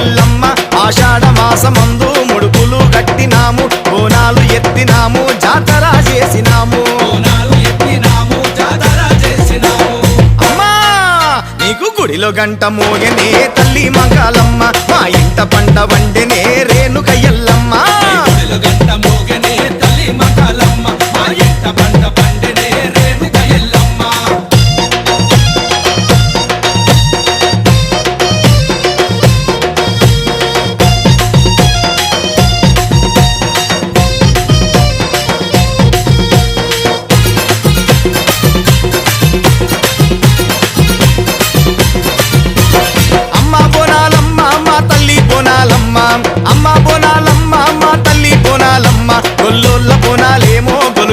ఎల్లమ్మ ఆషాఢ మాసమందు ముడుపులు కట్టినాము బోనాలు ఎత్తినాము జాతర చేసినాము అమ్మా నీకు గుడిలో గంట మోగనే తల్లి మంగళమ్మ మా ఇంట పంట వండెనే రేణుక ఎల్లమ్మ